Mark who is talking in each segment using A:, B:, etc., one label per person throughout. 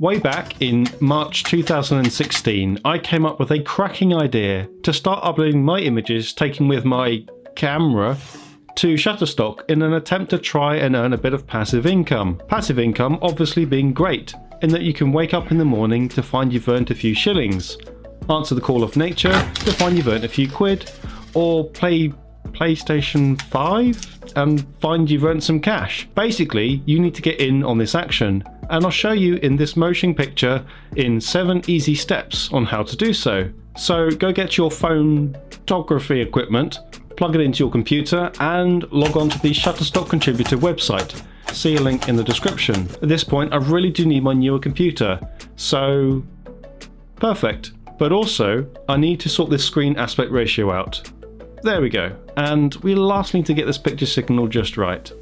A: Way back in March 2016, I came up with a cracking idea to start uploading my images taken with my camera to Shutterstock in an attempt to try and earn a bit of passive income. Passive income obviously being great, in that you can wake up in the morning to find you've earned a few shillings, answer the call of nature to find you've earned a few quid, or play PlayStation 5 and find you've earned some cash. Basically, you need to get in on this action, and I'll show you in this motion picture in 7 easy steps on how to do so. So go get your photography equipment, plug it into your computer, and log on to the Shutterstock contributor website. See a link in the description. At this point, I really do need my newer computer, so perfect. But also, I need to sort this screen aspect ratio out. There we go. And we last need to get this picture signal just right.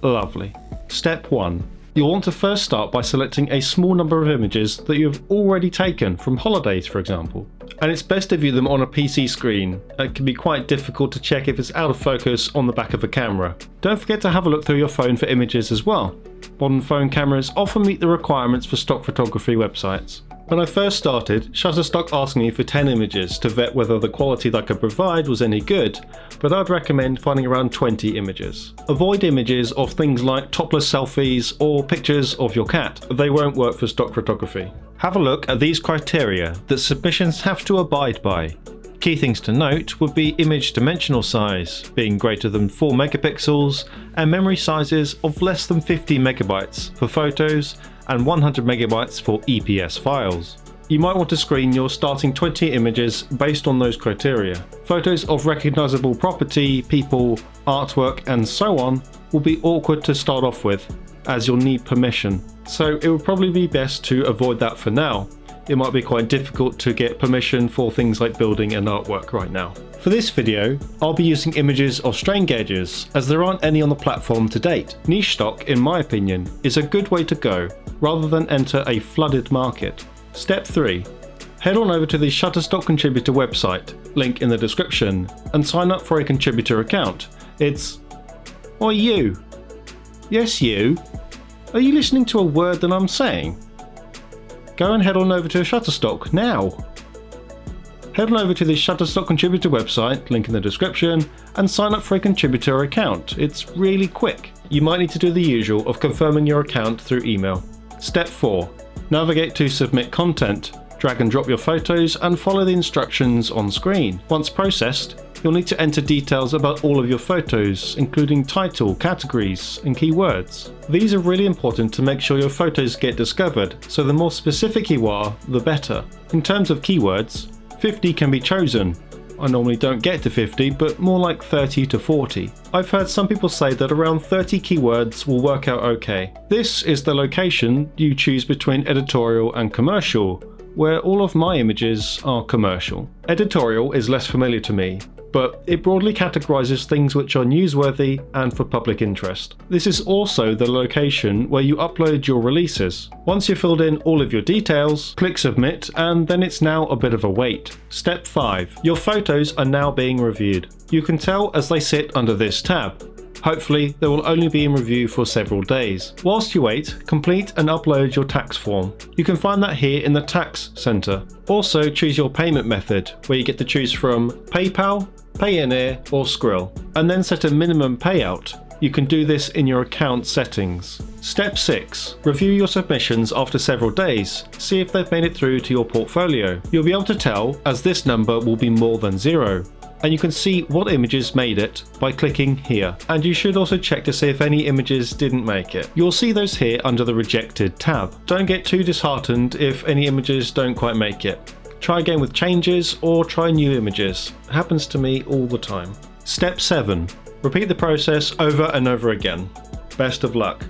A: Lovely. Step 1. You'll want to first start by selecting a small number of images that you have already taken from holidays, for example. And it's best to view them on a PC screen. It can be quite difficult to check if it's out of focus on the back of a camera. Don't forget to have a look through your phone for images as well. Modern phone cameras often meet the requirements for stock photography websites. When I first started, Shutterstock asked me for 10 images to vet whether the quality that I could provide was any good, but I'd recommend finding around 20 images. Avoid images of things like topless selfies or pictures of your cat. They won't work for stock photography. Have a look at these criteria that submissions have to abide by. Key things to note would be image dimensional size, being greater than 4 megapixels, and memory sizes of less than 50 megabytes for photos and 100 megabytes for EPS files. You might want to screen your starting 20 images based on those criteria. Photos of recognizable property, people, artwork, and so on will be awkward to start off with, as you'll need permission. So it would probably be best to avoid that for now. It might be quite difficult to get permission for things like building and artwork right now. For this video, I'll be using images of strain gauges, as there aren't any on the platform to date. Niche stock, in my opinion, is a good way to go, rather than enter a flooded market. Step 3. Head on over to the Shutterstock contributor website, link in the description, and sign up for a contributor account. It's... Oi you! Yes you! Are you listening to a word that I'm saying? Go and head on over to Shutterstock now! Head on over to the Shutterstock contributor website, link in the description, and sign up for a contributor account. It's really quick. You might need to do the usual of confirming your account through email. Step 4. Navigate to submit content. Drag and drop your photos and follow the instructions on screen. Once processed, you'll need to enter details about all of your photos, including title, categories, and keywords. These are really important to make sure your photos get discovered, so the more specific you are, the better. In terms of keywords, 50 can be chosen. I normally don't get to 50, but more like 30 to 40. I've heard some people say that around 30 keywords will work out okay. This is the location you choose between editorial and commercial, where all of my images are commercial. Editorial is less familiar to me, but it broadly categorizes things which are newsworthy and for public interest. This is also the location where you upload your releases. Once you've filled in all of your details, click submit, and then it's now a bit of a wait. Step 5. Your photos are now being reviewed. You can tell as they sit under this tab. Hopefully, they will only be in review for several days. Whilst you wait, complete and upload your tax form. You can find that here in the tax center. Also, choose your payment method, where you get to choose from PayPal, Payoneer, or Skrill, and then set a minimum payout. You can do this in your account settings. Step 6. Review your submissions after several days. See if they've made it through to your portfolio. You'll be able to tell, as this number will be more than 0. And you can see what images made it by clicking here. And you should also check to see if any images didn't make it. You'll see those here under the rejected tab. Don't get too disheartened if any images don't quite make it. Try again with changes or try new images. It happens to me all the time. Step 7. Repeat the process over and over again. Best of luck.